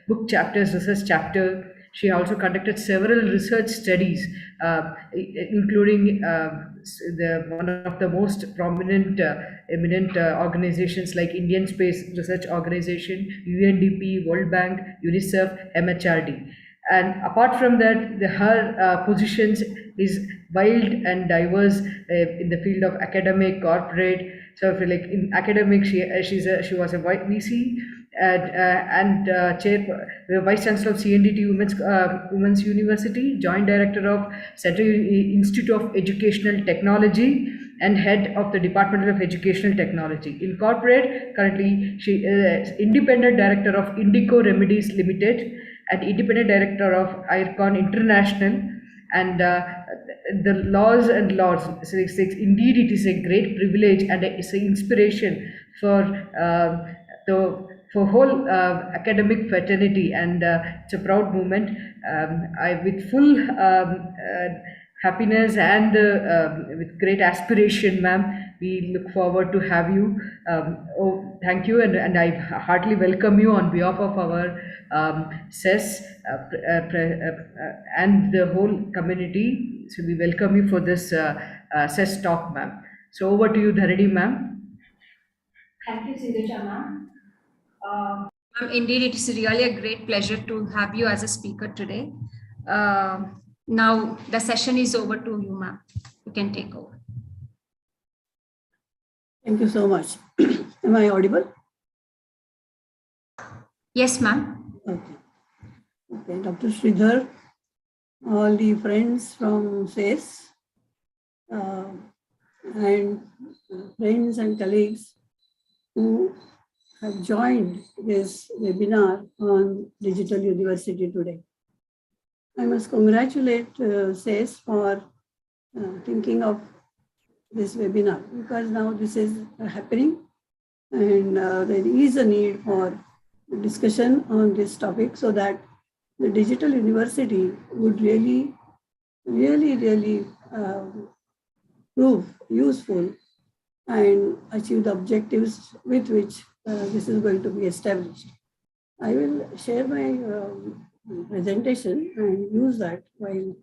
book chapters, research chapter. She also conducted several research studies, including one of the most prominent, eminent organizations like Indian Space Research Organization, UNDP, World Bank, UNICEF, MHRD. And apart from that, her positions is wild and diverse in the field of academic, corporate. So, if like in academic, she was a VC and vice chancellor of CNDT Women's University, joint director of Central Institute of Educational Technology, and head of the Department of Educational Technology. In corporate, currently she is independent director of Indico Remedies Limited and independent director of IRCON International. And the laws and laws. So indeed, it is a great privilege and it's an inspiration for the for whole academic fraternity, and it's a proud moment. With full happiness and with great aspiration, ma'am, we look forward to have you. Thank you, and I heartily welcome you on behalf of our CESS and the whole community. So we welcome you for this CESS talk, ma'am. So over to you, Dharani, ma'am. Thank you, Sirisha, ma'am. Indeed, it is really a great pleasure to have you as a speaker today. Now the session is over to you, ma'am. You can take over. Thank you so much. Am I audible? Yes, ma'am. Okay, Dr. Sridhar, all the friends from CESS, and friends and colleagues who have joined this webinar on digital university today. I must congratulate CESS for thinking of this webinar, because now this is happening and there is a need for discussion on this topic so that the digital university would really prove useful and achieve the objectives with which this is going to be established. I will share my presentation and use that while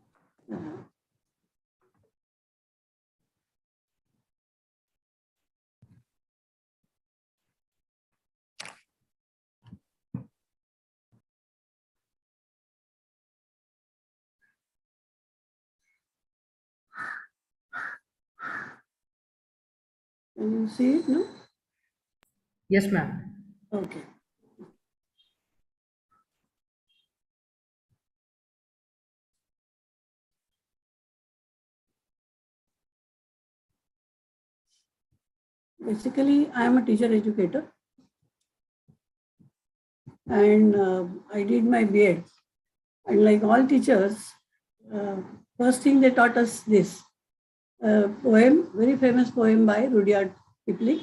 can you see it now? Yes, ma'am. Okay. Basically, I am a teacher educator and I did my B.Ed. And like all teachers, first thing they taught us this poem, very famous poem by Rudyard Kipling.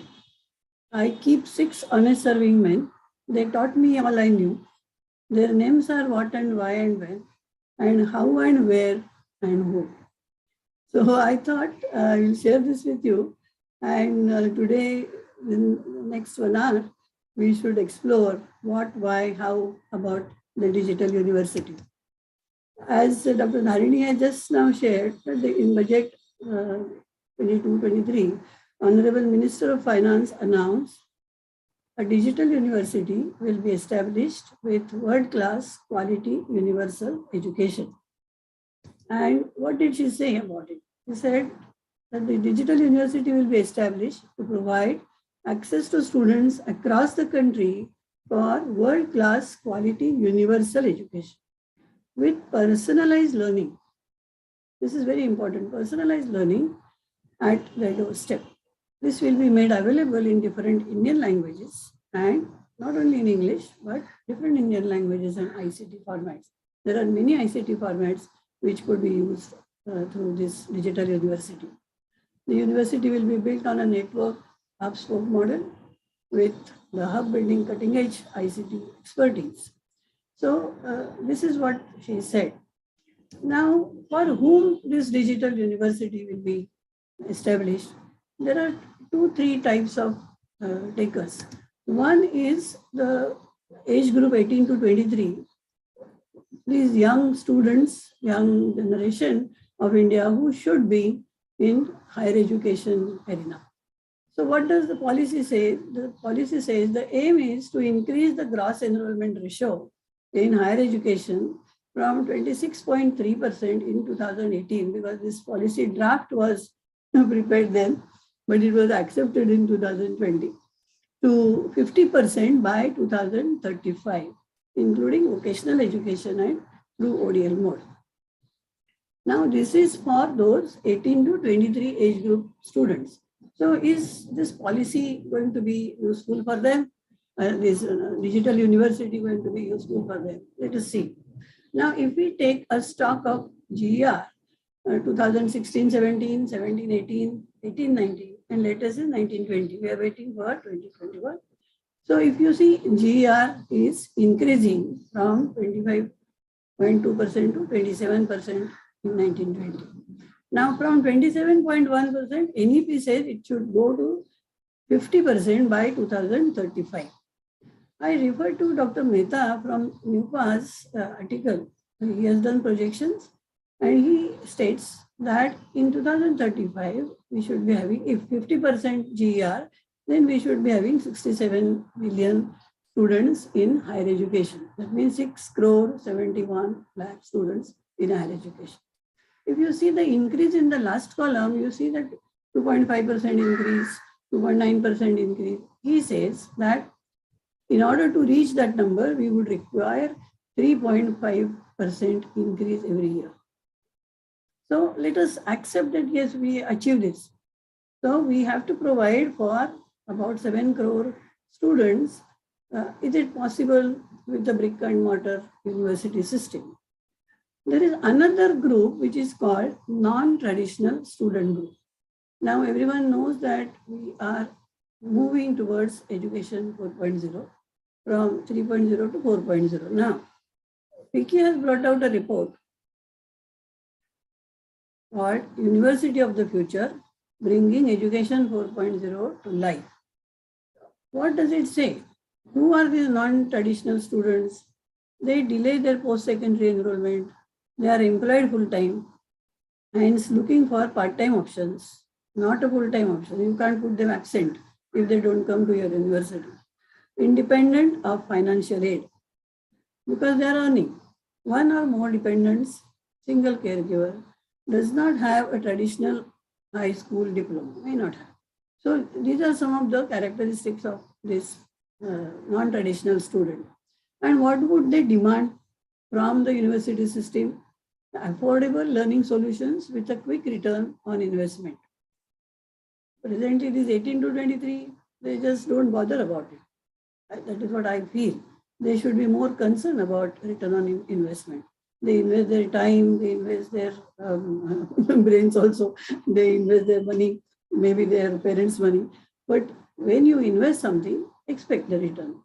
I keep 6 honest serving men. They taught me all I knew. Their names are what and why and when, and how and where and who. So I thought I will share this with you. And today, in the next 1 hour, we should explore what, why, how about the digital university. As Dr. Dharini has just now shared, that in budget 22-23, Honorable Minister of Finance announced a digital university will be established with world-class quality universal education. And what did she say about it? She said that the digital university will be established to provide access to students across the country for world-class quality universal education with personalized learning. This is very important, personalized learning at the doorstep. This will be made available in different Indian languages, and not only in English, but different Indian languages and ICT formats. There are many ICT formats which could be used through this digital university. The university will be built on a network hub-spoke model with the hub building cutting-edge ICT expertise. So this is what she said. Now, for whom this digital university will be established, there are 2-3 types of takers. One is the age group 18 to 23, these young students, young generation of India who should be in higher education arena. So what does the policy say? The policy says the aim is to increase the gross enrollment ratio in higher education from 26.3% in 2018, because this policy draft was prepared then, but it was accepted in 2020, to 50% by 2035, including vocational education and through ODL mode. Now, this is for those 18 to 23 age group students. So, is this policy going to be useful for them? This digital university going to be useful for them? Let us see. Now, if we take a stock of GER 2016, 17, 17, 18, 18, 19, and latest is 1920. We are waiting for 2021. So if you see, GER is increasing from 25.2% to 27% in 1920. Now from 27.1%, NEP says it should go to 50% by 2035. I refer to Dr. Mehta from NUPA's article. He has done projections and he states that in 2035, we should be having, if 50% GER, then we should be having 67 million students in higher education. That means 6 crore 71 lakh students in higher education. If you see the increase in the last column, you see that 2.5% increase, 2.9% increase. He says that in order to reach that number, we would require 3.5% increase every year. So let us accept that yes, we achieve this. So we have to provide for about 7 crore students. Is it possible with the brick and mortar university system? There is another group which is called non-traditional student group. Now everyone knows that we are moving towards education 4.0 from 3.0 to 4.0. Now, FICCI has brought out a report called University of the Future, Bringing Education 4.0 to Life. What does it say? Who are these non-traditional students? They delay their post-secondary enrollment. They are employed full-time, hence looking for part-time options, not a full-time option. You can't put them absent if they don't come to your university. Independent of financial aid, because they are earning. One or more dependents, single caregiver, does not have a traditional high school diploma, may not have. So these are some of the characteristics of this non-traditional student. And what would they demand from the university system? Affordable learning solutions with a quick return on investment. Presently, it is 18 to 23, they just don't bother about it. That is what I feel. They should be more concerned about return on investment. They invest their time, they invest their brains also, they invest their money, maybe their parents' money. But when you invest something, expect the return.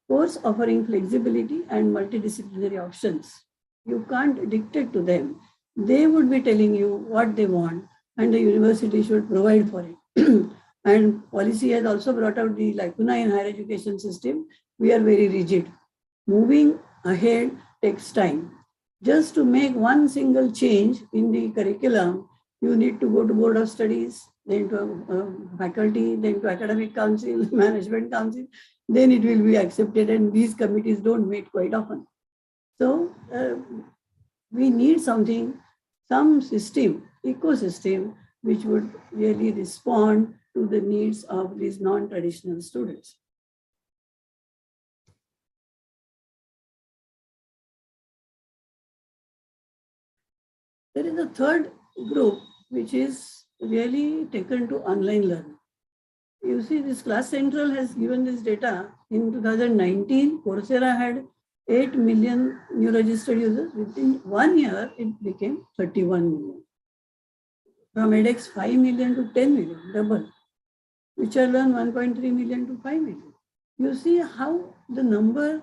Course offering flexibility and multidisciplinary options. You can't dictate to them. They would be telling you what they want, and the university should provide for it. And policy has also brought out the lacuna in higher education system. We are very rigid. Moving ahead takes time. Just to make one single change in the curriculum, you need to go to board of studies, then to faculty, then to academic council, management council, then it will be accepted, and these committees don't meet quite often. So we need something, some system, ecosystem, which would really respond to the needs of these non-traditional students. There is a third group which is really taken to online learning. You see, this Class Central has given this data. In 2019, Coursera had 8 million new registered users. Within 1 year, it became 31 million. From edX 5 million to 10 million, double. Which are learned 1.3 million to 5 million. You see how the number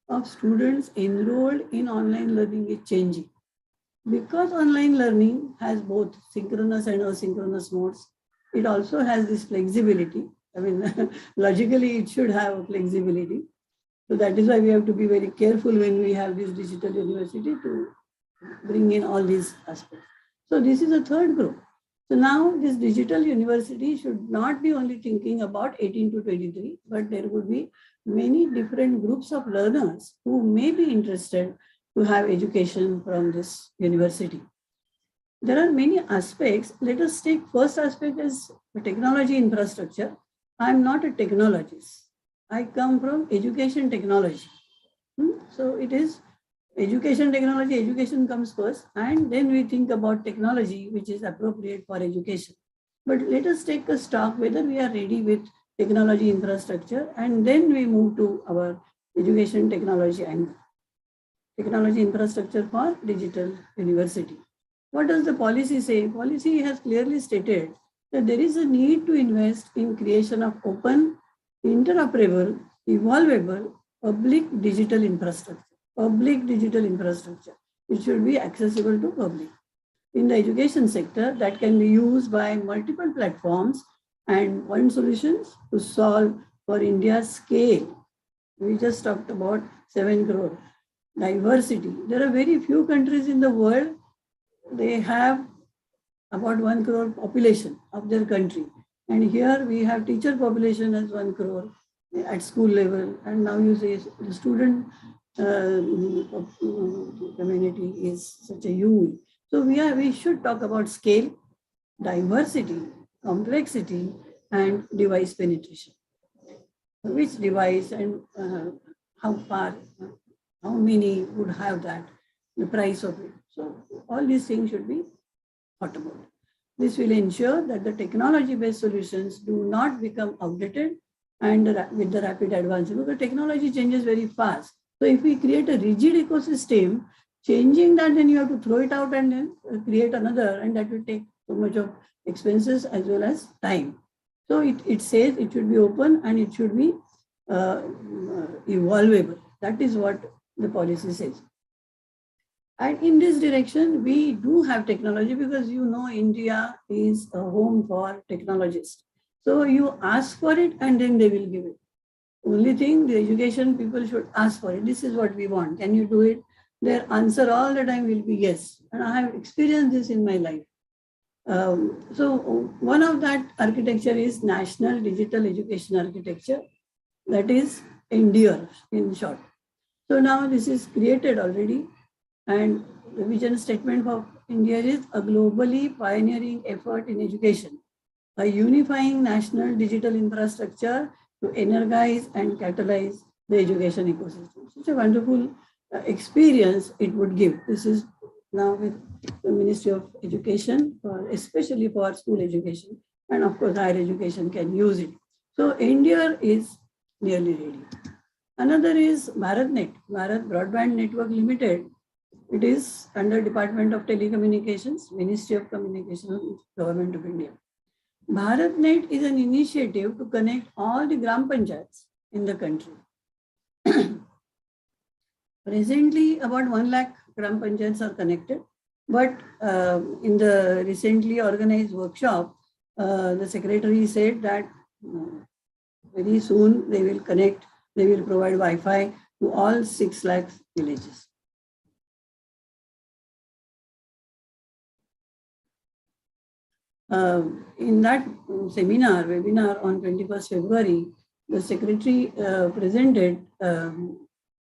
of students enrolled in online learning is changing. Because online learning has both synchronous and asynchronous modes, it also has this flexibility. I mean, logically, it should have flexibility. So that is why we have to be very careful when we have this digital university to bring in all these aspects. So this is a third group. So now this digital university should not be only thinking about 18 to 23, but there would be many different groups of learners who may be interested to have education from this university. There are many aspects. Let us take first aspect as technology infrastructure. I am not a technologist. I come from education technology. So it is education technology, education comes first, and then we think about technology which is appropriate for education. But let us take a stock whether we are ready with technology infrastructure, and then we move to our education technology angle. Technology infrastructure for digital university. What does the policy say? Policy has clearly stated that there is a need to invest in creation of open, interoperable, evolvable, public digital infrastructure. Public digital infrastructure. It should be accessible to public. In the education sector, that can be used by multiple platforms and point solutions to solve for India's scale. We just talked about 7 crore. Diversity. There are very few countries in the world, they have about 1 crore population of their country. And here we have teacher population as 1 crore at school level. And now you say the student community is such a huge. So we should talk about scale, diversity, complexity, and device penetration. Which device and how far, how many would have that, the price of it. So all these things should be thought about. This will ensure that the technology-based solutions do not become outdated and with the rapid advancement. Because technology changes very fast. So if we create a rigid ecosystem, changing that, then you have to throw it out and then create another, and that will take so much of expenses as well as time. So it says it should be open and it should be evolvable. That is what the policy says. And in this direction, we do have technology because India is a home for technologists. So you ask for it and then they will give it. Only thing, the education people should ask for it. This is what we want. Can you do it? Their answer all the time will be yes. And I have experienced this in my life. So one of that architecture is National Digital Education Architecture. That is NDAR in short. So now this is created already. And the vision statement for India is a globally pioneering effort in education, a unifying national digital infrastructure to energize and catalyze the education ecosystem. Such a wonderful experience it would give. This is now with the Ministry of Education, especially for school education, and of course higher education can use it. So India is nearly ready. Another is BharatNet, Bharat Broadband Network Limited. It is under Department of Telecommunications, Ministry of Communications, Government of India. BharatNet is an initiative to connect all the Gram Panchayats in the country. Presently, about 1 lakh Gram Panchayats are connected, but in the recently organized workshop, the secretary said that very soon they will connect, they will provide Wi-Fi to all 6 lakh villages. In that webinar on 21st February, the secretary presented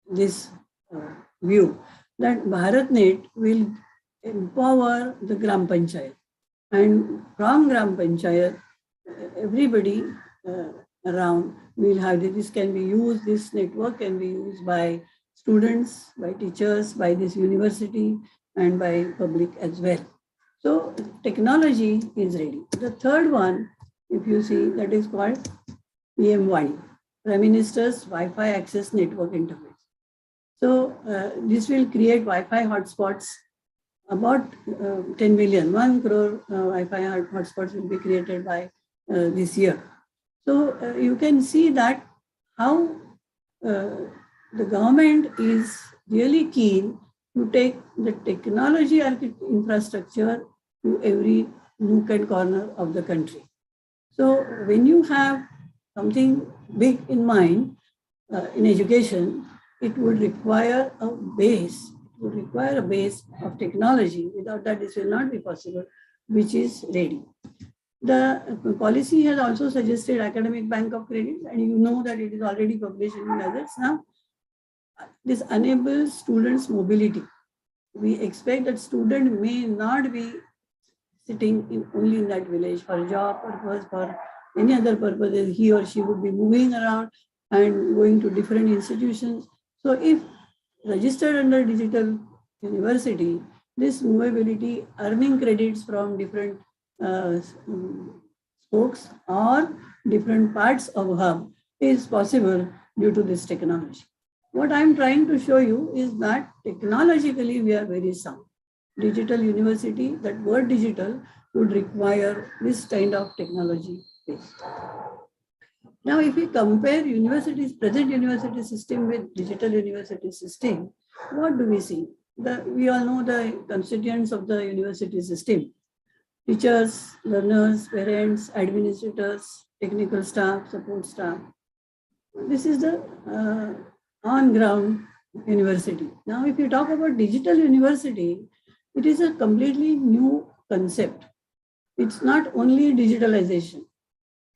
this view that BharatNet will empower the Gram Panchayat, and from Gram Panchayat, everybody around will have this can be used, this network can be used by students, by teachers, by this university, and by public as well. So technology is ready. The third one, if you see, that is called PM1, Prime Minister's Wi-Fi Access Network Interface. So this will create Wi-Fi hotspots, about 10 million, 1 crore Wi-Fi hotspots will be created by this year. So you can see that how the government is really keen to take the technology infrastructure to every nook and corner of the country. So when you have something big in mind, in education, it would require a base. It would require a base of technology. Without that, this will not be possible, which is ready. The policy has also suggested academic bank of credits, and you know that it is already published in Gazettes now. This enables students' mobility. We expect that student may not be sitting only in that village for job purpose, for any other purposes. He or she would be moving around and going to different institutions. So if registered under digital university, this movability, earning credits from different spokes or different parts of hub is possible due to this technology. What I'm trying to show you is that technologically we are very sound. Digital university, that word digital would require this kind of technology base. Now, if we compare universities, present university system with digital university system, what do we see? We all know the constituents of the university system: teachers, learners, parents, administrators, technical staff, support staff. This is the on-ground university. Now, if you talk about digital university, it is a completely new concept. It's not only digitalization.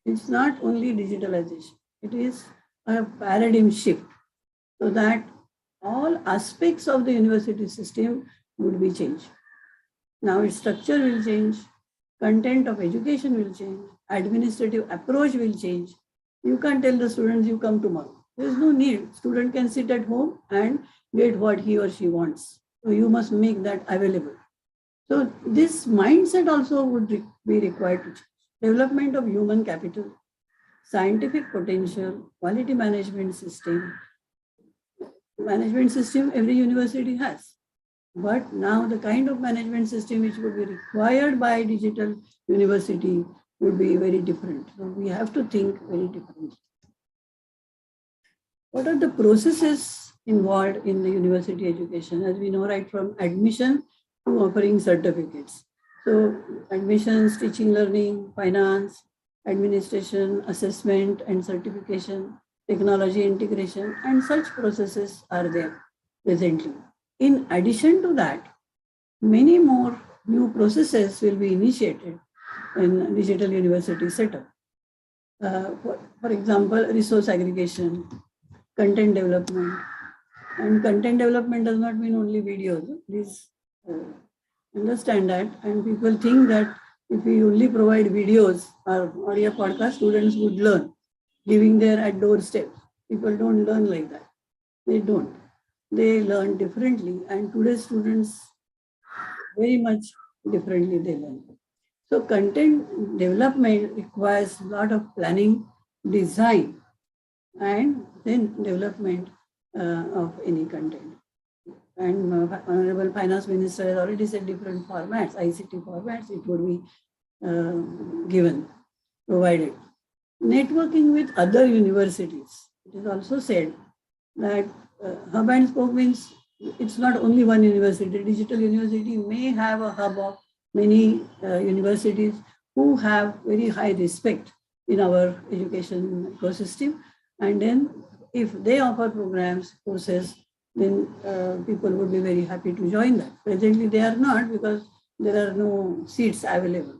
It's not only digitalization. It is a paradigm shift so that all aspects of the university system would be changed. Now its structure will change, content of education will change, administrative approach will change. You can't tell the students you come tomorrow. There is no need. Student can sit at home and get what he or she wants. So you must make that available. So this mindset also would be required to change. Development of human capital, scientific potential, quality management system. Management system every university has. But now the kind of management system which would be required by digital university would be very different. So we have to think very differently. What are the processes involved in the university education? As we know, right from admission to offering certificates. So admissions, teaching, learning, finance, administration, assessment and certification, technology integration, and such processes are there presently. In addition to that, many more new processes will be initiated in digital university setup. For example, resource aggregation, content development. And content development does not mean only videos. Please understand that. And people think that if we only provide videos or audio podcast, students would learn, living there at doorstep. People don't learn like that. They don't. They learn differently. And today's students very much differently they learn. So content development requires a lot of planning, design, and then development of any content. And Honorable Finance Minister has already said different formats, ICT formats, it would be given, provided. Networking with other universities. It is also said that hub and spoke means it's not only one university. Digital university may have a hub of many universities who have very high respect in our education ecosystem. And then if they offer programs, courses, then people would be very happy to join that. Presently, they are not because there are no seats available.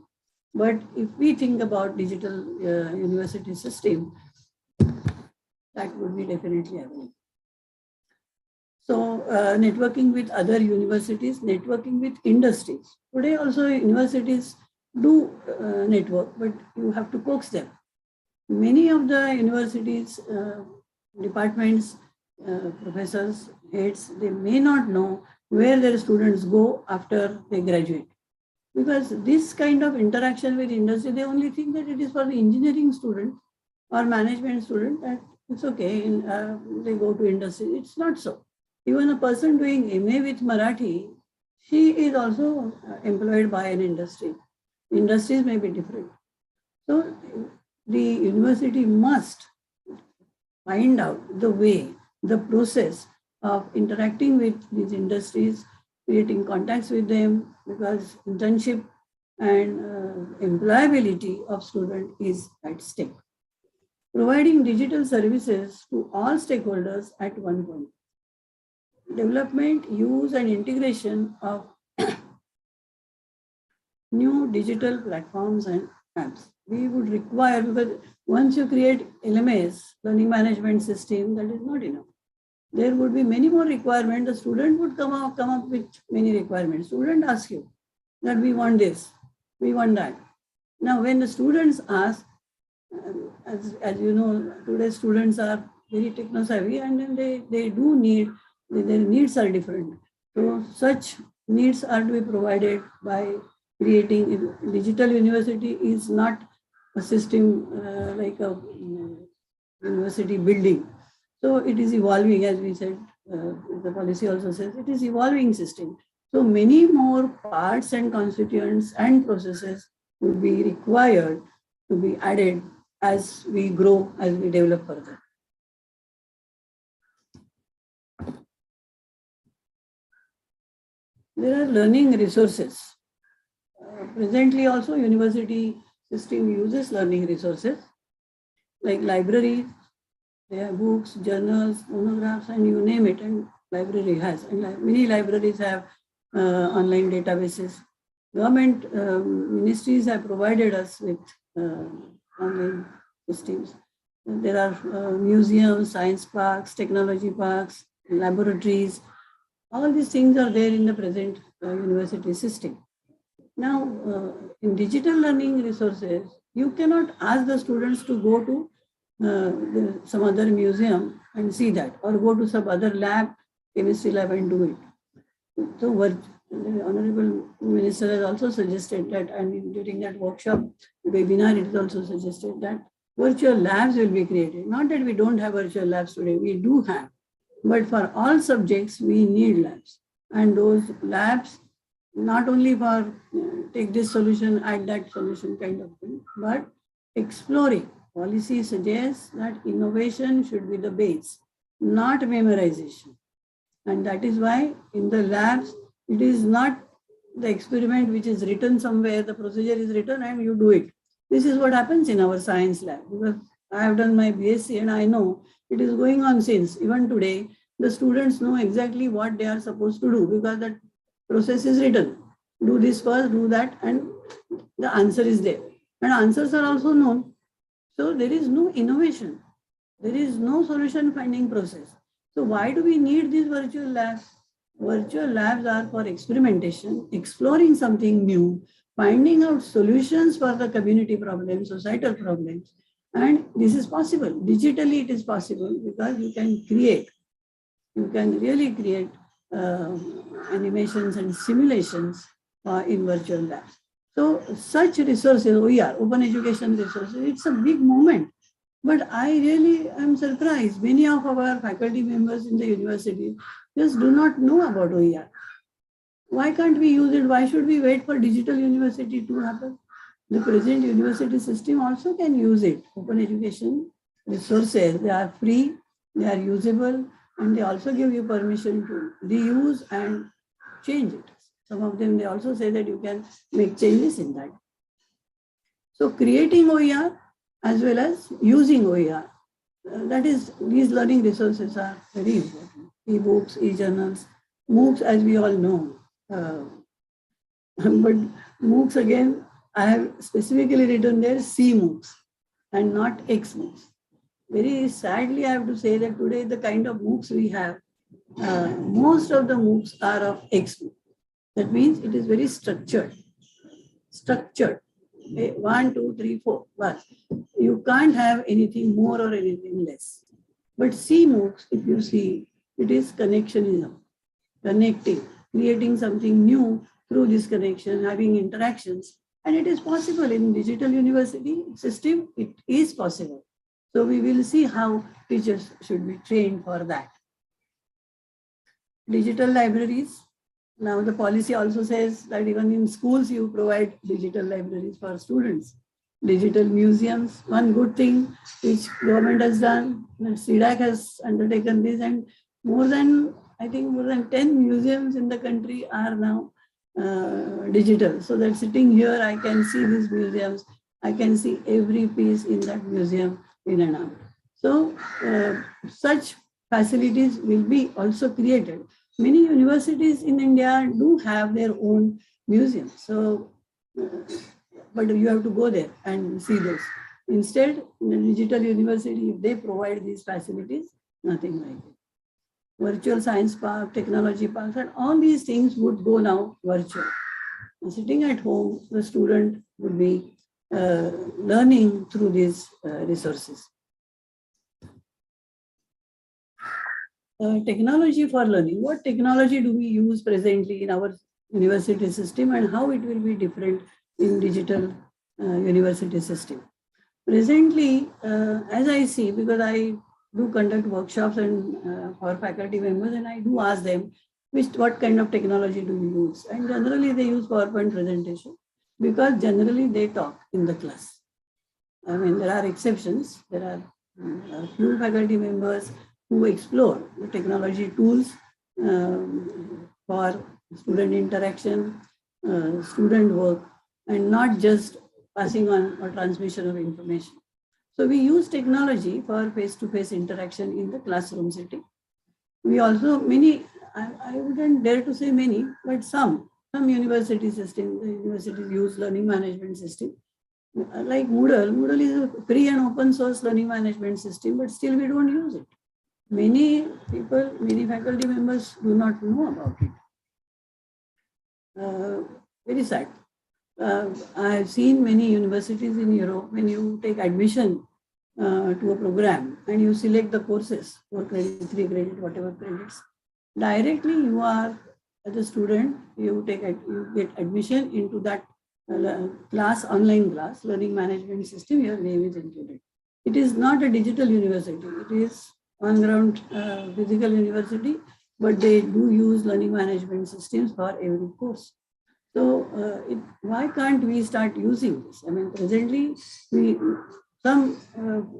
But if we think about digital university system, that would be definitely available. So networking with other universities, networking with industries. Today also universities do network, but you have to coax them. Many of the universities, departments, professors, heads, they may not know where their students go after they graduate. Because this kind of interaction with industry, they only think that it is for the engineering student or management student, that it's okay, they go to industry. It's not so. Even a person doing MA with Marathi, she is also employed by an industry. Industries may be different. So the university must find out the way, the process of interacting with these industries, creating contacts with them, because internship and employability of student is at stake. providing digital services to all stakeholders at one point. Development, use, and integration of new digital platforms and apps. We would require, because once you create LMS, learning management system, that is not enough. There would be many more requirements. The student would come up with many requirements. Student asks you that we want this, we want that. Now, when the students ask, as you know, today's students are very techno-savvy, and then they do need, their needs are different. So such needs are to be provided by creating digital university. Is not a system like a university building. So it is evolving, as we said, the policy also says, it is evolving system. So many more parts and constituents and processes would be required to be added as we grow, as we develop further. There are learning resources. Presently also, university system uses learning resources like libraries. They have books, journals, monographs, and you name it, and library has. And many libraries have online databases. Government ministries have provided us with online systems. There are museums, science parks, technology parks, laboratories. All these things are there in the present university system. Now, in digital learning resources, you cannot ask the students to go to some other museum and see that, or go to some other lab, chemistry lab, and do it. So the Honorable Minister has also suggested that, and during that workshop webinar, it is also suggested that virtual labs will be created. Not that we don't have virtual labs today, we do have. But for all subjects, we need labs. And those labs, not only for take this solution, add that solution kind of thing, but exploring. Policy suggests that innovation should be the base, not memorization. And that is why in the labs, it is not the experiment which is written somewhere, the procedure is written and you do it. This is what happens in our science lab, because I have done my BSc and I know it is going on since. Even today, the students know exactly what they are supposed to do, because that process is written. Do this first, do that, and the answer is there. And answers are also known. So there is no innovation. There is no solution finding process. So why do we need these virtual labs? Virtual labs are for experimentation, exploring something new, finding out solutions for the community problems, societal problems. And this is possible. Digitally, it is possible because you can create. You can really create animations and simulations in virtual labs. So such resources, OER, open education resources, it's a big moment. But I really am surprised. Many of our faculty members in the university just do not know about OER. Why can't we use it? Why should we wait for digital university to happen? The present university system also can use it. Open education resources, they are free, they are usable, and they also give you permission to reuse and change it. Some of them, they also say that you can make changes in that. So creating OER as well as using OER, that is, these learning resources are very important. E-books, e-journals, MOOCs, as we all know. But MOOCs, again, I have specifically written there CMOOCs and not XMOOCs. Very sadly, I have to say that today the kind of MOOCs we have, most of the MOOCs are of XMOOC. That means it is very structured. Structured. 1, 2, 3, 4. But you can't have anything more or anything less. But CMOOCs, if you see, it is connectionism, connecting, creating something new through this connection, having interactions. And it is possible in digital university system, it is possible. So we will see how teachers should be trained for that. Digital libraries. Now the policy also says that even in schools you provide digital libraries for students. Digital museums, one good thing which government has done, CEDAC has undertaken this, and more than 10 museums in the country are now digital. So that sitting here, I can see these museums, I can see every piece in that museum in and out. So such facilities will be also created. Many universities in India do have their own museums. So, but you have to go there and see those. Instead, in a digital university, if they provide these facilities, nothing like it. Virtual science park, technology parks, and all these things would go now virtual. And sitting at home, the student would be learning through these resources. Technology for learning. What technology do we use presently in our university system, and how it will be different in digital university system? Presently, as I see, because I do conduct workshops and for faculty members, and I do ask them what kind of technology do you use, and generally they use PowerPoint presentation because generally they talk in the class. I mean, there are exceptions. There are few faculty members who explore the technology tools for student interaction, student work, and not just passing on or transmission of information. So we use technology for face-to-face interaction in the classroom setting. We also, I wouldn't dare to say many, but some university systems, the universities use learning management system. Like Moodle is a free and open source learning management system, but still we don't use it. Many people, many faculty members do not know about it. Very sad. I have seen many universities in Europe, when you take admission to a program and you select the courses, 4 credit, 3 credit, whatever credits, directly you are, as a student, you get admission into that class, online class, learning management system, your name is included. It is not a digital university, it is on-ground physical university, but they do use learning management systems for every course. So why can't we start using this? I mean, presently, some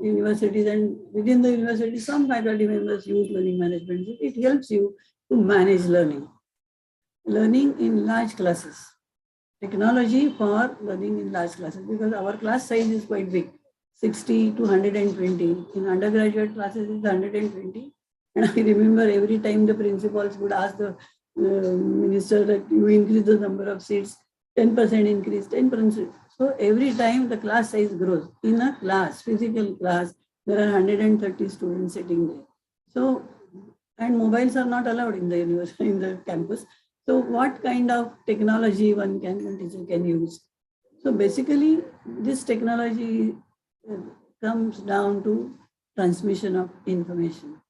universities and within the university, some faculty members use learning management. It helps you to manage learning in large classes. Technology for learning in large classes, because our class size is quite big, 60 to 120. In undergraduate classes, it's 120. And I remember every time the principals would ask the minister that you increase the number of seats, 10% increase, 10%. So every time the class size grows. In a class, physical class, there are 130 students sitting there. So, and mobiles are not allowed in the university, in the campus. So what kind of technology one teacher can use? So basically, this technology comes down to transmission of information.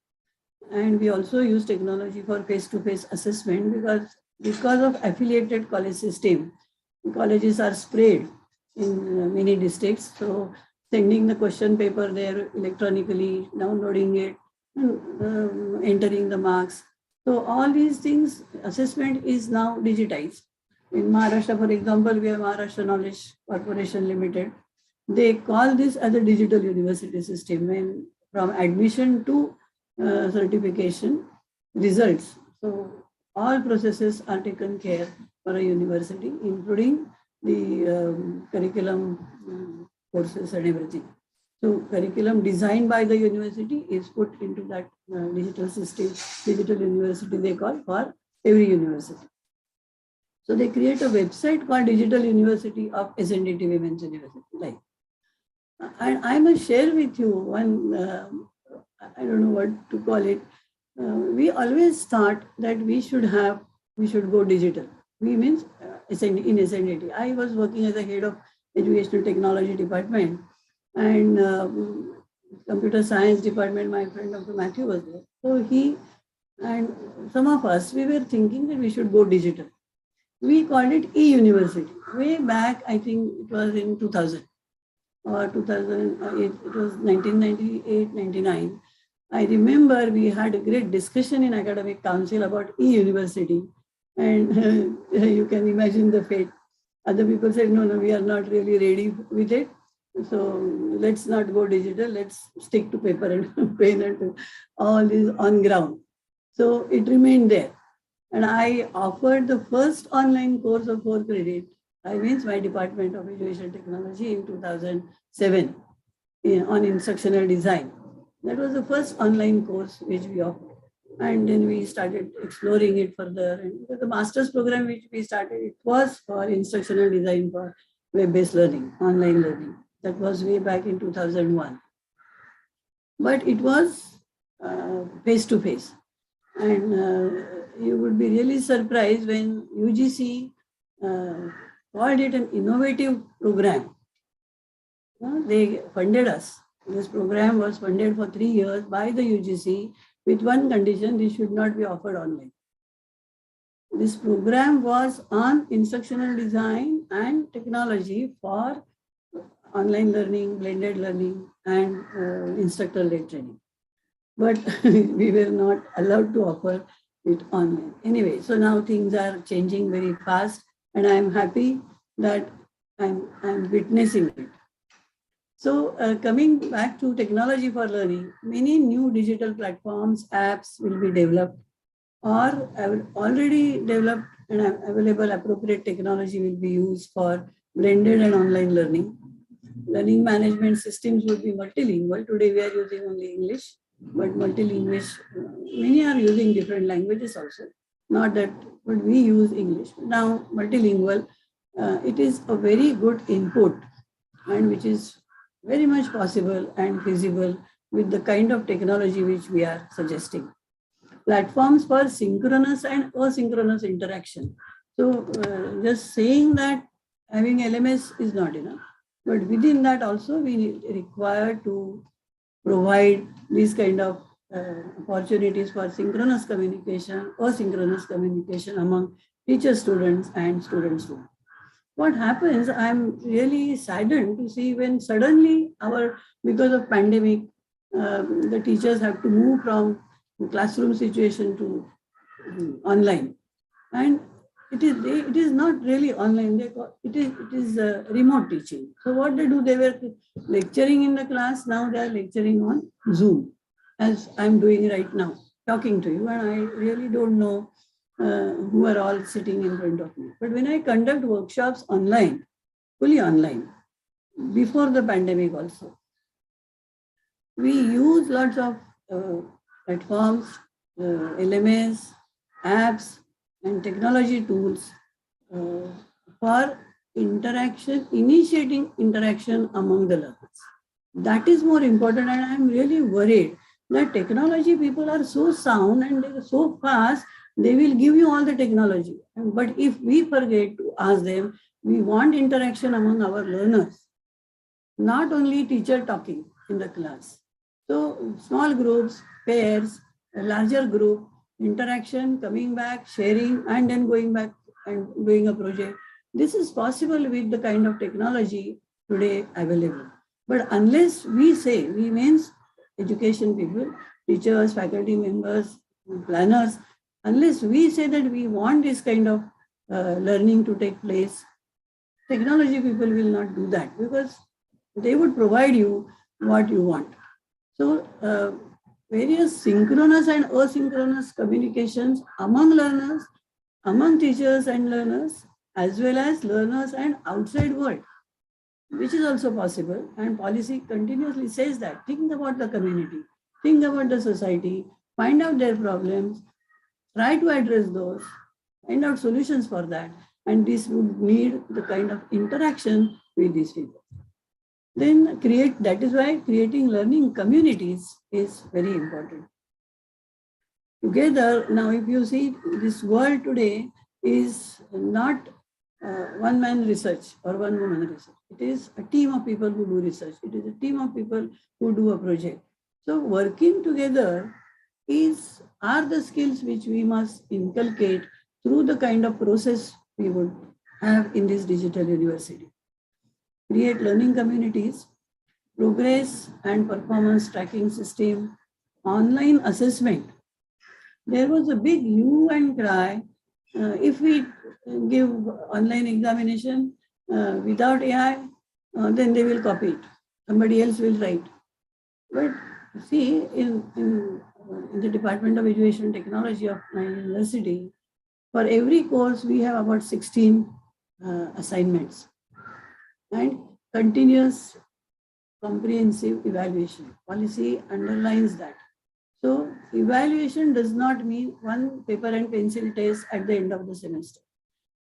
And we also use technology for face-to-face assessment because of affiliated college system. Colleges are spread in many districts. So sending the question paper there electronically, downloading it, and entering the marks. So all these things, assessment is now digitized. In Maharashtra, for example, we have Maharashtra Knowledge Corporation Limited. They call this as a digital university system, when from admission to certification results. So all processes are taken care for a university, including the curriculum courses and everything. So curriculum designed by the university is put into that digital system, digital university they call for every university. So they create a website called Digital University of SNDT Women's University. Like, and I must share with you one, I don't know what to call it. We always thought that we should go digital. We means in SNDT. I was working as a head of educational technology department, and computer science department, my friend Dr. Matthew was there. So he and some of us, we were thinking that we should go digital. We called it e-university. Way back, I think it was in 2000 or 2008, it was 1998, 99. I remember we had a great discussion in academic council about e-university, and you can imagine the fate. Other people said, no, we are not really ready with it. So let's not go digital, let's stick to paper and pen and all this on ground. So it remained there. And I offered the first online course of 4 credit. I means my Department of Education Technology in 2007 on instructional design. That was the first online course which we offered. And then we started exploring it further. And the master's program which we started, it was for instructional design for web-based learning, online learning. That was way back in 2001. But it was face-to-face. And you would be really surprised when UGC called it an innovative program. They funded us. This program was funded for 3 years by the UGC with one condition: this should not be offered online. This program was on instructional design and technology for online learning, blended learning, and instructor-led training. But we were not allowed to offer it online. Anyway, so now things are changing very fast, and I'm happy that I'm witnessing it. So coming back to technology for learning, many new digital platforms, apps will be developed or already developed, and available appropriate technology will be used for blended and online learning. Learning management systems will be multilingual. Today we are using only English, but multilingual, many are using different languages also. Not that, but we use English. Now multilingual, it is a very good input, and which is very much possible and feasible with the kind of technology which we are suggesting. Platforms for synchronous and asynchronous interaction. So just saying that having LMS is not enough, but within that also we require to provide these kind of opportunities for synchronous communication, asynchronous communication among teacher students and student students. What happens, I'm really saddened to see when suddenly because of pandemic, the teachers have to move from classroom situation to online. And it is not really online, it is remote teaching. So what they do, they were lecturing in the class, now they are lecturing on Zoom, as I'm doing right now, talking to you, and I really don't know who are all sitting in front of me. But when I conduct workshops online, fully online, before the pandemic also, we use lots of platforms, LMS, apps, and technology tools for interaction, initiating interaction among the learners. That is more important, and I'm really worried that technology people are so sound and they are so fast, they will give you all the technology. But if we forget to ask them, we want interaction among our learners, not only teacher talking in the class. So small groups, pairs, a larger group, interaction, coming back, sharing, and then going back and doing a project. This is possible with the kind of technology today available. But unless we say, we means education people, teachers, faculty members, planners, unless we say that we want this kind of learning to take place, technology people will not do that, because they would provide you what you want. So various synchronous and asynchronous communications among learners, among teachers and learners, as well as learners and outside world, which is also possible. And policy continuously says that. Think about the community, think about the society, find out their problems, try to address those, find out solutions for that. And this would need the kind of interaction with these people. Then that is why creating learning communities is very important. Together, now if you see, this world today is not one-man research or one-woman research. It is a team of people who do research. It is a team of people who do a project. So working together are the skills which we must inculcate through the kind of process we would have in this digital university. Create learning communities, progress and performance tracking system, online assessment. There was a big hue and cry. If we give online examination without AI, then they will copy it. Somebody else will write. But see, in the Department of Education and Technology of my university, for every course, we have about 16 assignments and continuous comprehensive evaluation. Policy underlines that. So evaluation does not mean one paper and pencil test at the end of the semester.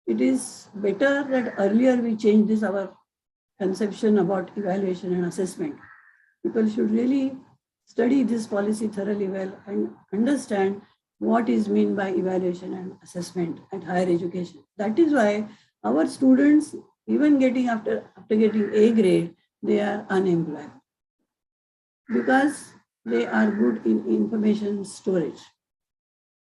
It is better that earlier we change this, our conception about evaluation and assessment. People should really study this policy thoroughly well and understand what is meant by evaluation and assessment at higher education. That is why our students, even getting after getting A grade, they are unemployed because they are good in information storage,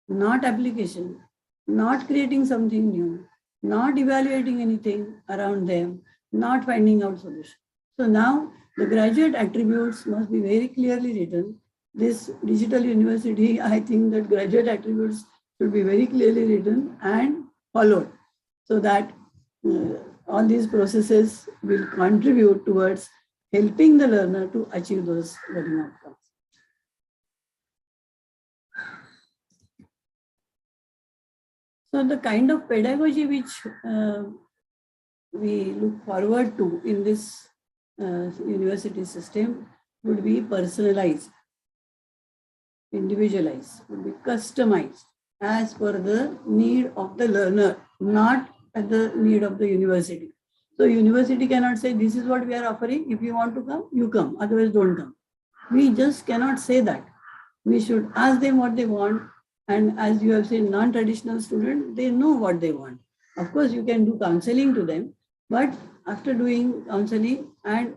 not application, not creating something new, not evaluating anything around them, not finding out solution. So now the graduate attributes must be very clearly written. This digital university, I think that graduate attributes should be very clearly written and followed so that all these processes will contribute towards helping the learner to achieve those learning outcomes. So the kind of pedagogy which we look forward to in this university system would be personalized, individualized, would be customized as per the need of the learner, not at the need of the university. So university cannot say, this is what we are offering. If you want to come, you come. Otherwise, don't come. We just cannot say that. We should ask them what they want. And as you have seen, non-traditional students, they know what they want. Of course, you can do counseling to them, but after doing counseling and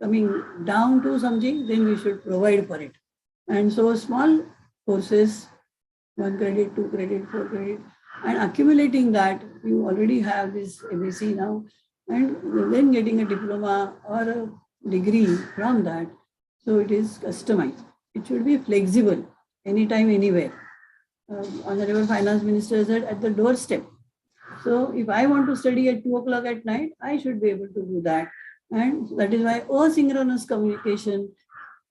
coming down to something, then we should provide for it. And so small courses, 1 credit, 2 credit, 4 credit, and accumulating that, you already have this ABC now, and then getting a diploma or a degree from that. So it is customized. It should be flexible, anytime, anywhere. Honorable Finance Minister said at the doorstep. So if I want to study at 2 o'clock at night, I should be able to do that. And that is why asynchronous communication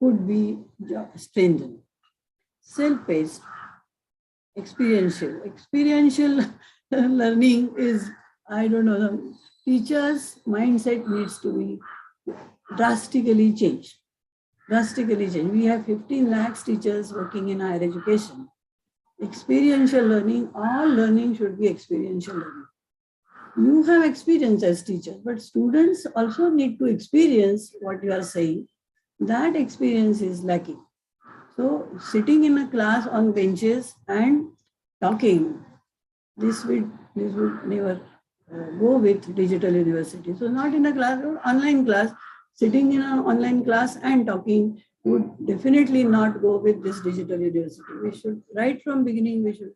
could be strengthened. Self-paced, experiential. Experiential learning is, I don't know, the teacher's mindset needs to be drastically changed. Drastically changed. We have 15 lakhs teachers working in higher education. Experiential learning, all learning should be experiential learning. You have experience as teachers, but students also need to experience what you are saying. That experience is lacking. So sitting in a class on benches and talking, this would never go with digital university. So not in a class or online class, sitting in an online class and talking would definitely not go with this digital university. We should, right from beginning, we should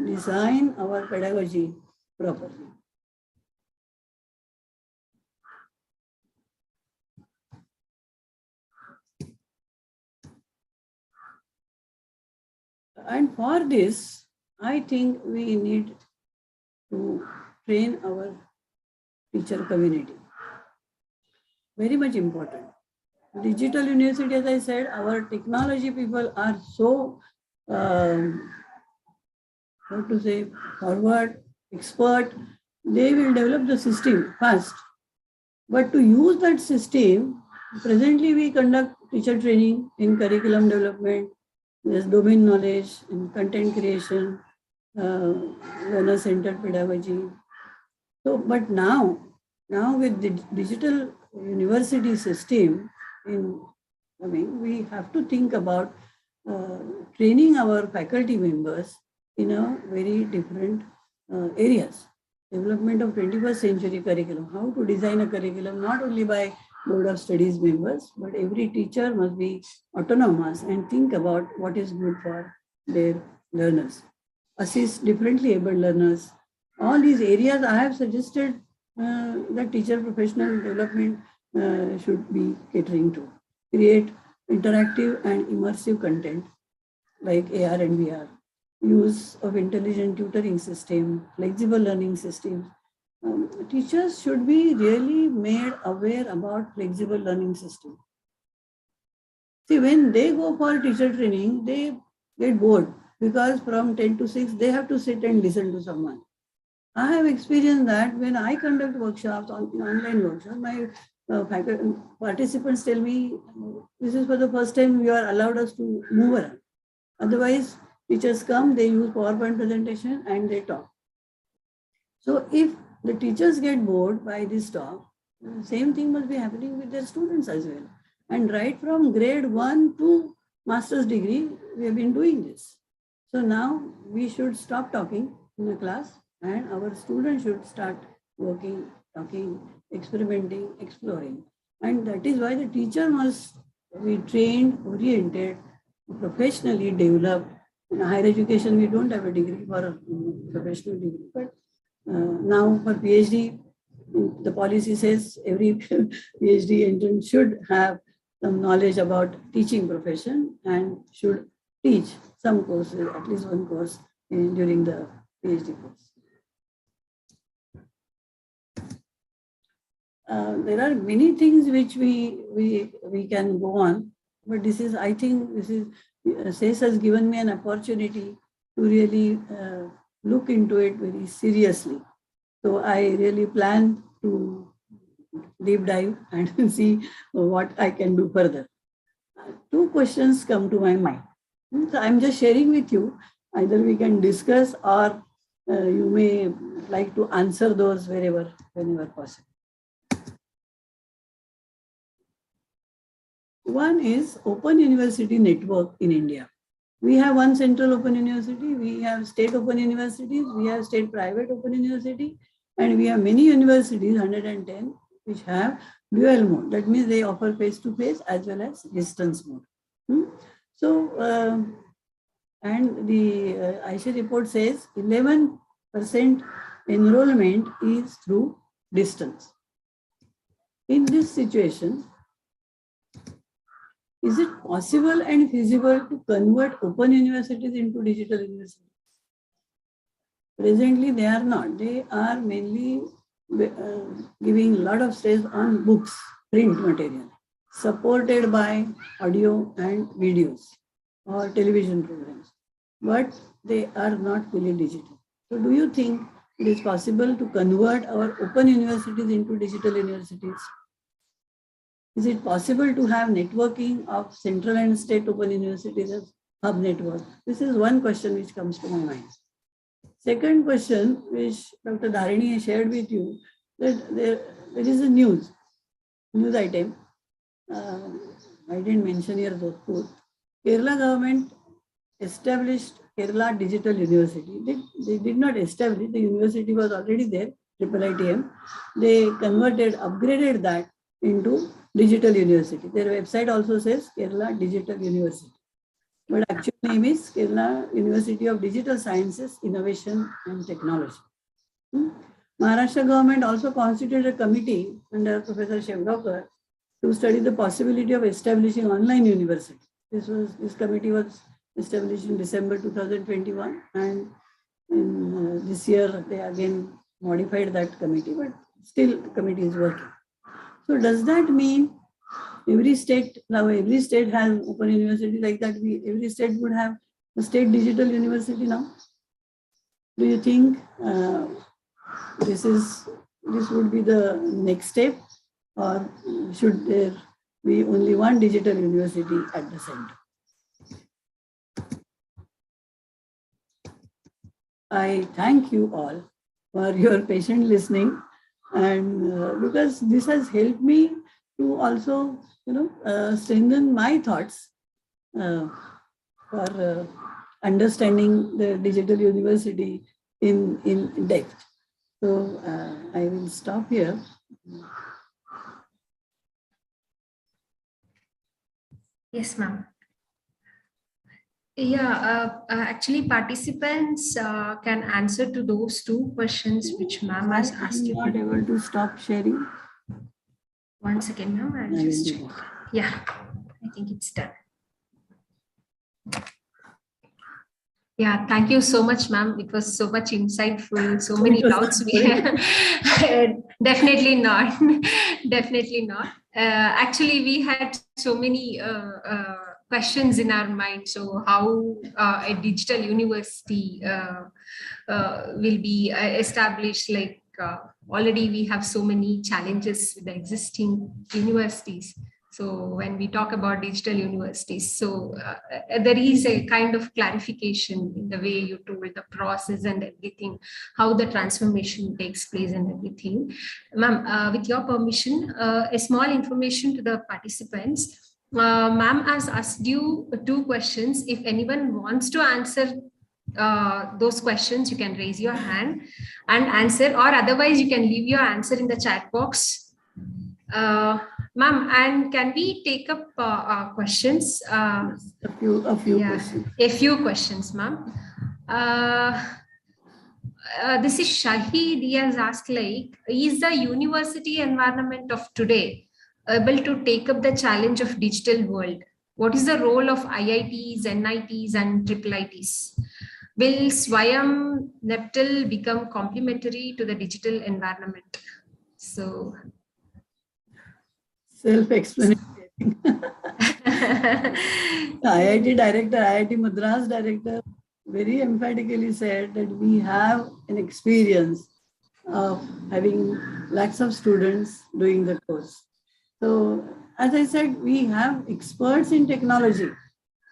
design our pedagogy properly. And for this, I think we need to train our teacher community. Very much important. Digital university, as I said, our technology people are so, how to say, forward, expert. They will develop the system fast. But to use that system, presently we conduct teacher training in curriculum development, there's domain knowledge, in content creation, learner-centered pedagogy. So, but now with the digital university system, we have to think about training our faculty members in a very different areas. Development of 21st century curriculum, how to design a curriculum, not only by Board of Studies members, but every teacher must be autonomous and think about what is good for their learners. Assist differently able learners. All these areas I have suggested that teacher professional development should be catering to. Create interactive and immersive content like AR and VR. Use of intelligent tutoring system, flexible learning systems. Teachers should be really made aware about flexible learning system. See, when they go for teacher training, they get bored because from 10 to 6, they have to sit and listen to someone. I have experienced that when I conduct workshops, online workshops, my participants tell me, this is for the first time you are allowed us to move around. Otherwise, teachers come, they use PowerPoint presentation and they talk. So if the teachers get bored by this talk, same thing must be happening with their students as well. And right from grade 1 to master's degree, we have been doing this. So now we should stop talking in a class and our students should start working, talking, experimenting, exploring. And that is why the teacher must be trained, oriented, professionally developed. In higher education, we don't have a degree for a professional degree, but now for PhD, the policy says every PhD entrant should have some knowledge about teaching profession and should teach some courses, at least one course during the PhD course. There are many things which we can go on, but this is, I think, this is CESS has given me an opportunity to really look into it very seriously. So I really plan to deep dive and see what I can do further. Two questions come to my mind. So I'm just sharing with you. Either we can discuss or you may like to answer those whenever possible. One is Open University Network in India. We have one central open university, we have state open universities, we have state private open university, and we have many universities, 110, which have dual mode. That means they offer face-to-face as well as distance mode. So, and the ICE report says 11% enrollment is through distance. In this situation, is it possible and feasible to convert open universities into digital universities? Presently, they are not. They are mainly giving a lot of stress on books, print material, supported by audio and videos or television programs. But they are not fully digital. So do you think it is possible to convert our open universities into digital universities? Is it possible to have networking of central and state open universities as hub network? This is one question which comes to my mind. Second question, which Dr. Dharini shared with you, that there is a news item. I didn't mention here Jodhpur. Kerala government established Kerala Digital University. They did not establish, the university was already there, IIITM. They converted, upgraded that into digital university. Their website also says Kerala Digital University. But actual name is Kerala University of Digital Sciences, Innovation and Technology. Maharashtra government also constituted a committee under Professor Shevgavkar to study the possibility of establishing online university. This committee was established in December 2021, and in this year they again modified that committee, but still the committee is working. So does that mean every state has open university like that? Every state would have a state digital university now? Do you think this would be the next step, or should there be only one digital university at the center? I thank you all for your patient listening, and because this has helped me to also, strengthen my thoughts for understanding the digital university in depth. So I will stop here. Yes, ma'am. Yeah, actually participants can answer to those two questions which ma'am has asked you. I'm not able to stop sharing. 1 second, ma'am. I'll just check. Yeah, I think it's done. Yeah, thank you so much, ma'am. It was so much insightful, so many doubts we had. Definitely not. Definitely not. Actually, we had so many questions in our mind. So how a digital university will be established, like already we have so many challenges with the existing universities. So when we talk about digital universities, so there is a kind of clarification in the way you told the process and everything, how the transformation takes place and everything. Ma'am, with your permission, a small information to the participants. Ma'am has asked you two questions. If anyone wants to answer those questions, you can raise your hand and answer, or otherwise you can leave your answer in the chat box. Ma'am, and can we take up questions? A few Yeah, questions. a few questions, ma'am. This is Shahid. He has asked, like, is the university environment of today able to take up the challenge of digital world? What is the role of IITs, NITs, and IIITs? Will Swayam Neptal become complementary to the digital environment? So, Self-explanatory. IIT director, IIT Madras director very emphatically said that we have an experience of having lakhs of students doing the course. So, as I said, we have experts in technology.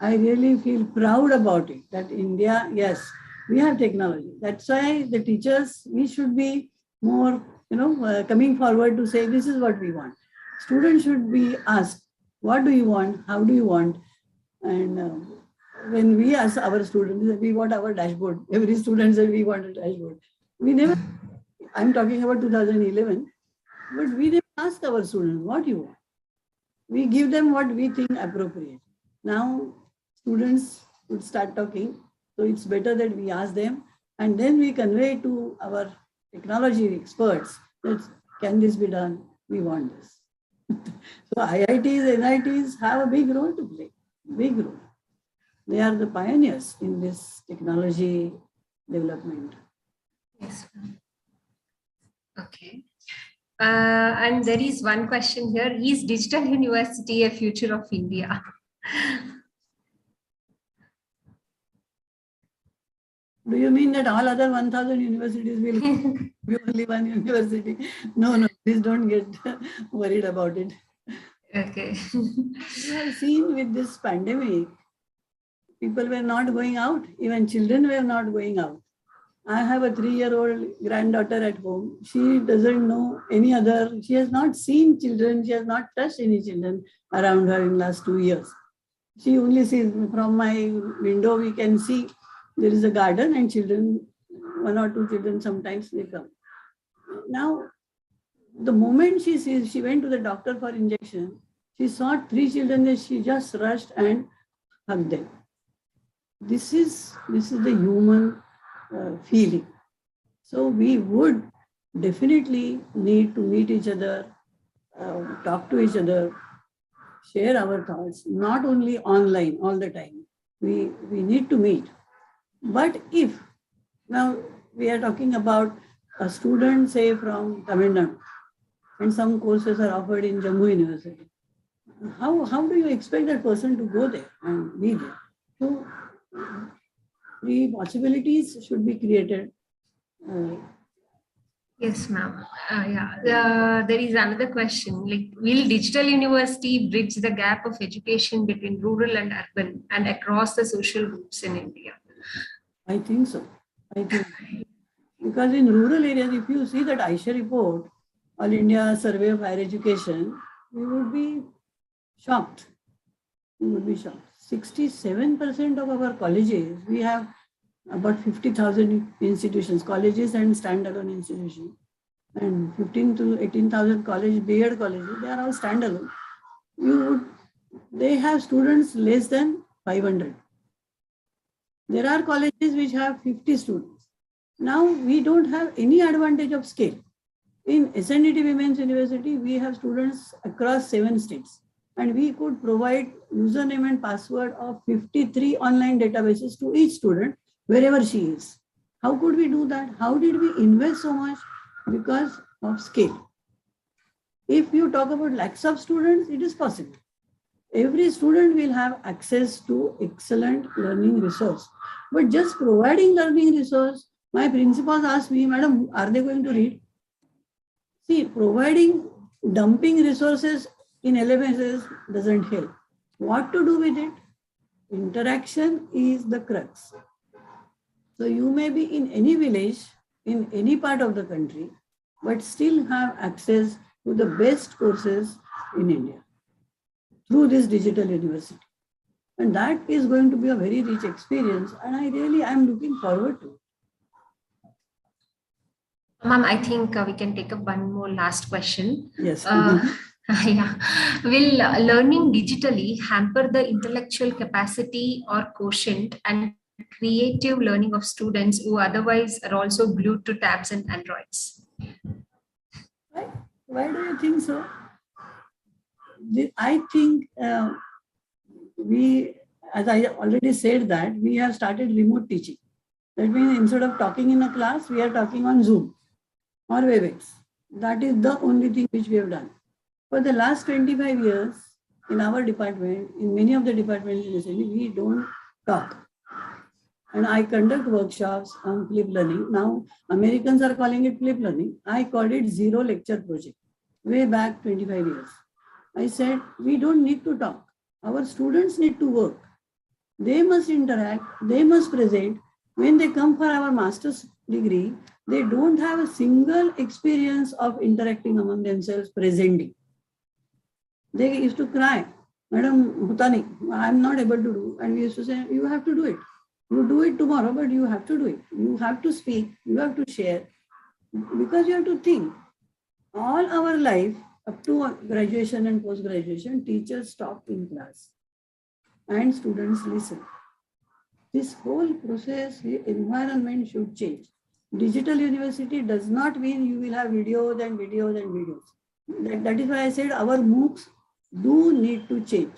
I really feel proud about it, that India, yes, we have technology. That's why the teachers, we should be more, coming forward to say, this is what we want. Students should be asked, what do you want? How do you want? And when we ask our students, we want our dashboard. Every student said, we want a dashboard. We never, I'm talking about 2011, but we never ask our students, what you want? We give them what we think appropriate. Now, students would start talking. So it's better that we ask them and then we convey to our technology experts that can this be done? We want this. So IITs, NITs have a big role to play, big role. They are the pioneers in this technology development. yes. Okay. And there is one question here. Is digital university a future of India? Do you mean that all other 1,000 universities will be only one university? No, please don't get worried about it. Okay. We have seen with this pandemic, people were not going out, even children were not going out. I have a 3-year-old granddaughter at home. She doesn't know any other, she has not seen children, she has not touched any children around her in the last 2 years. She only sees from my window, we can see there is a garden and children, 1 or 2 children, sometimes they come. Now, the moment she sees, she went to the doctor for injection, she saw 3 children that she just rushed and hugged them. This is the human feeling. So we would definitely need to meet each other, talk to each other, share our thoughts, not only online all the time. We need to meet. But if, now we are talking about a student, say from Tamil Nadu, and some courses are offered in Jammu University. How do you expect that person to go there and be there? So the possibilities should be created. Yes, ma'am. There is another question. Like, will digital university bridge the gap of education between rural and urban and across the social groups in India? I think so. Because in rural areas, if you see that Aisha report, All India Survey of Higher Education, we would be shocked. 67% of our colleges, we have about 50,000 institutions, colleges and standalone institutions. And 15 to 18,000 college, B.Ed colleges, they are all standalone. They have students less than 500. There are colleges which have 50 students. Now we don't have any advantage of scale. In SNDT Women's University, we have students across 7 states. And we could provide username and password of 53 online databases to each student wherever she is. How could we do that? How did we invest so much? Because of scale. If you talk about lakhs of students, it is possible. Every student will have access to excellent learning resource. But just providing learning resource, my principals asked me, Madam, are they going to read? See, dumping resources in LMSs doesn't help. What to do with it? Interaction is the crux. So you may be in any village, in any part of the country, but still have access to the best courses in India through this digital university. And that is going to be a very rich experience. And I really am looking forward to it. Ma'am, I think we can take up one more last question. Yes. Yeah. Will learning digitally hamper the intellectual capacity or quotient and creative learning of students who otherwise are also glued to tabs and Androids? Why do you think so? I think as I already said, that we have started remote teaching. That means instead of talking in a class, we are talking on Zoom or WebEx. That is the only thing which we have done. For the last 25 years, in our department, in many of the departments in the city, we don't talk. And I conduct workshops on flip learning. Now, Americans are calling it flip learning. I called it zero lecture project way back 25 years. I said, we don't need to talk. Our students need to work. They must interact. They must present. When they come for our master's degree, they don't have a single experience of interacting among themselves, presenting. They used to cry, Madam Bhutani, I'm not able to do. And we used to say, you have to do it. You do it tomorrow, but you have to do it. You have to speak. You have to share. Because you have to think. All our life, up to graduation and post-graduation, teachers talk in class and students listen. This whole process, the environment should change. Digital university does not mean you will have videos and videos and videos. That is why I said our MOOCs do need to change.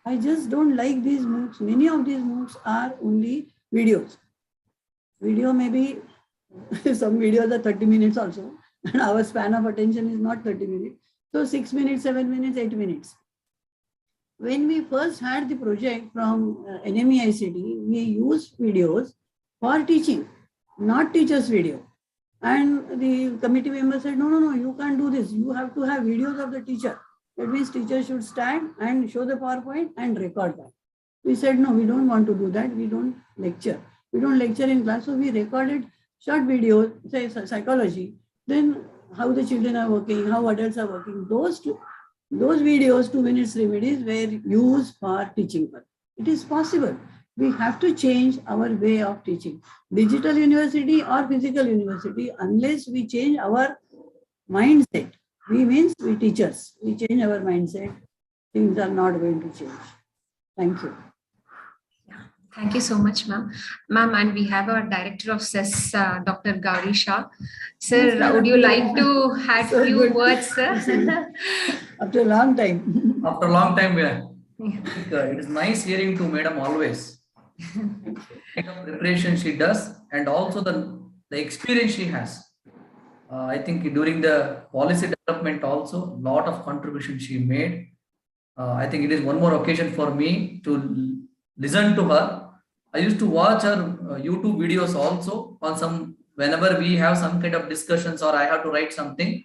I just don't like these MOOCs. Many of these MOOCs are only videos. Video maybe, some videos are 30 minutes also. And our span of attention is not 30 minutes. So 6 minutes, 7 minutes, 8 minutes. When we first had the project from NMEICT, we used videos for teaching, not teachers' video. And the committee member said, no, you can't do this. You have to have videos of the teacher. That means teacher should stand and show the PowerPoint and record that. We said, no, we don't want to do that. We don't lecture. We don't lecture in class. So we recorded short videos, say psychology, then how the children are working, how adults are working. Those videos, 2 minutes, 3 minutes, were used for teaching. It is possible. We have to change our way of teaching. Digital university or physical university, unless we change our mindset, we teachers, we change our mindset, things are not going to change. Thank you. Thank you so much, ma'am. Ma'am, and we have our Director of CESS, Dr. Gauri Shah. Sir, would you like to add a few words, sir? After a long time. After a long time, it is nice hearing to Madam always. Kind of preparation she does, and also the experience she has. I think during the policy development also, a lot of contribution she made. I think it is one more occasion for me to listen to her. I used to watch her YouTube videos also on whenever we have some kind of discussions or I have to write something.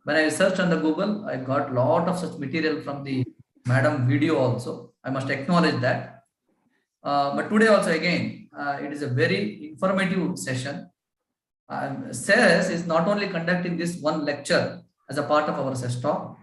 When I searched on the Google, I got a lot of such material from the Madam video also. I must acknowledge that. But today also again, it is a very informative session. CESS is not only conducting this one lecture as a part of our CESS talk.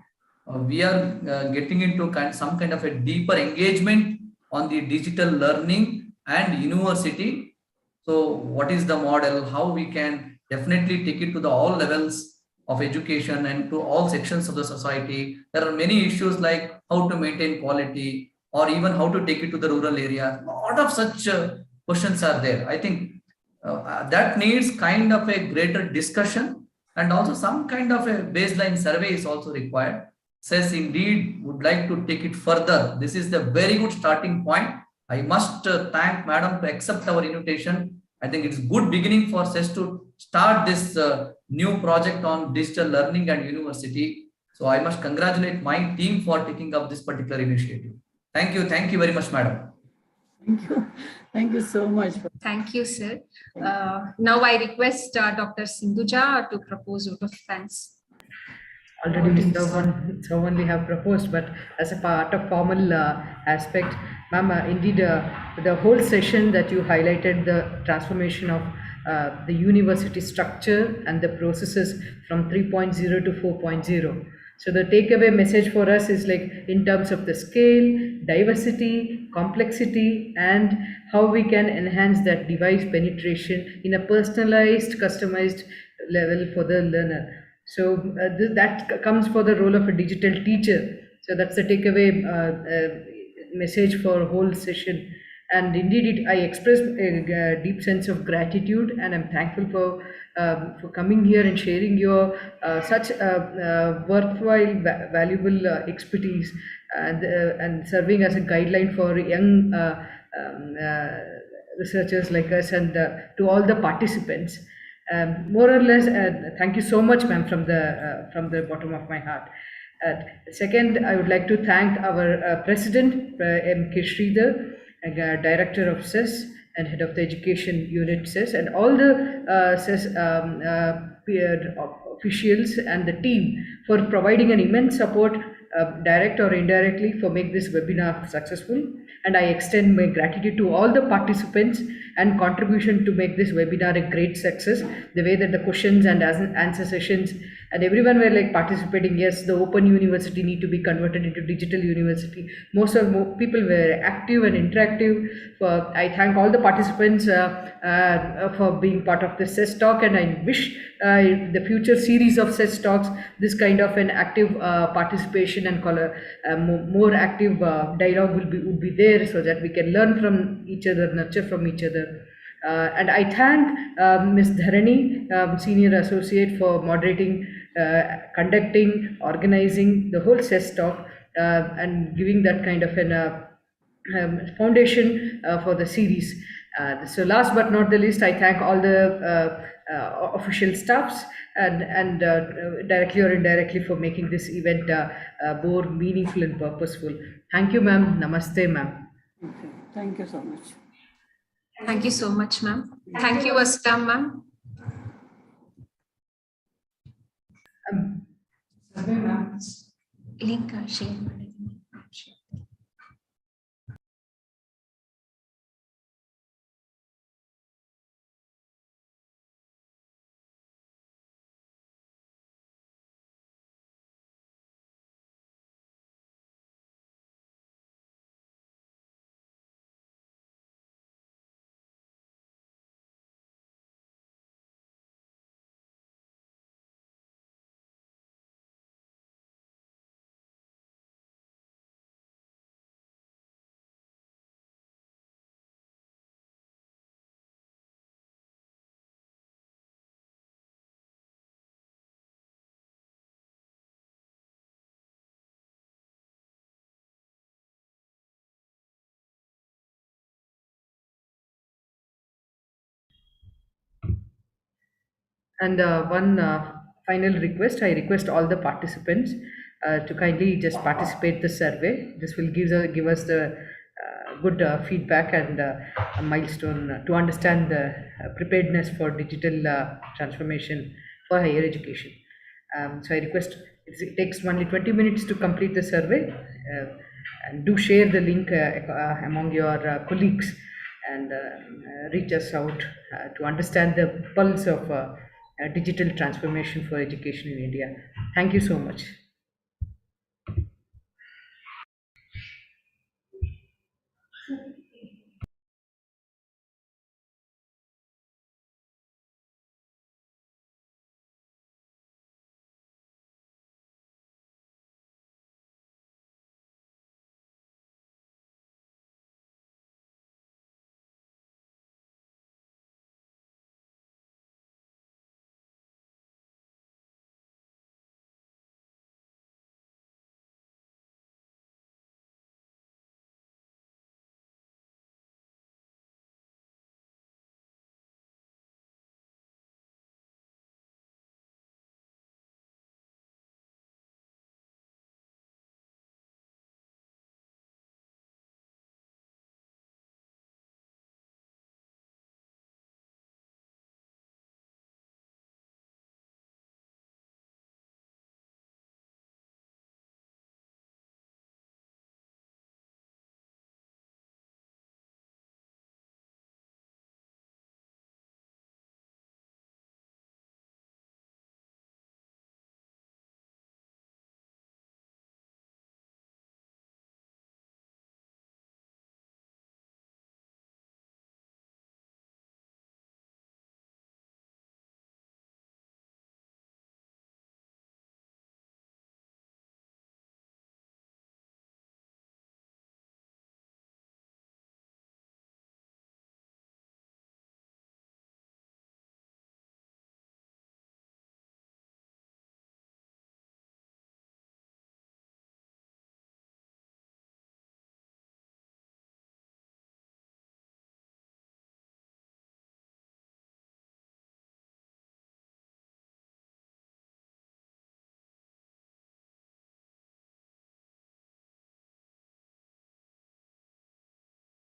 We are getting into some kind of a deeper engagement on the digital learning and university. So what is the model, how we can definitely take it to the all levels of education and to all sections of the society. There are many issues like how to maintain quality or even how to take it to the rural area. A lot of such questions are there. I think that needs kind of a greater discussion, and also some kind of a baseline survey is also required. CESS indeed would like to take it further. This is the very good starting point. I must thank Madam to accept our invitation. I think it's good beginning for CESS to start this new project on digital learning and university. So I must congratulate my team for taking up this particular initiative. Thank you. Thank you very much, Madam. Thank you. Thank you so much. Thank you, sir. Now I request Dr. Sindhuja to propose vote of thanks. Already someone we have proposed, but as a part of formal aspect, ma'am, indeed, the whole session that you highlighted, the transformation of the university structure and the processes from 3.0 to 4.0. So the takeaway message for us is like in terms of the scale, diversity, complexity, and how we can enhance that device penetration in a personalized, customized level for the learner. So that comes for the role of a digital teacher. So that's the takeaway message for whole session. And indeed, I express a deep sense of gratitude, and I'm thankful for coming here and sharing your such worthwhile, valuable expertise, and serving as a guideline for young researchers like us, and to all the participants. More or less, thank you so much, ma'am, from the bottom of my heart. Uh, Second, I would like to thank our President, M.K. Sridhar, Director of CESS and Head of the Education Unit CESS, and all the CESS peer officials and the team for providing an immense support, direct or indirectly, for make this webinar successful. And I extend my gratitude to all the participants and contribution to make this webinar a great success. The way that the questions and answer sessions and everyone were like participating. Yes, the open university need to be converted into digital university. Most people were active and interactive. I thank all the participants for being part of this CESS talk, and I wish the future series of CESS talks, this kind of an active participation and more active dialogue would be there, so that we can learn from each other, nurture from each other. And I thank Ms. Dharani, Senior Associate, for moderating, conducting, organizing the whole CESS talk, and giving that kind of an foundation for the series. So last but not the least, I thank all the official staffs and directly or indirectly for making this event more meaningful and purposeful. Thank you, ma'am. Namaste, ma'am. Okay, thank you so much. Thank you so much, ma'am. Thank you, Asta, ma'am. Link share ಮಾಡಿದ್ದೀನಿ. And one final request, I request all the participants to kindly just participate the survey. This will give us the good feedback and a milestone to understand the preparedness for digital transformation for higher education. So I request, it takes only 20 minutes to complete the survey, and do share the link among your colleagues, and reach us out to understand the pulse of digital transformation for education in India. Thank you so much.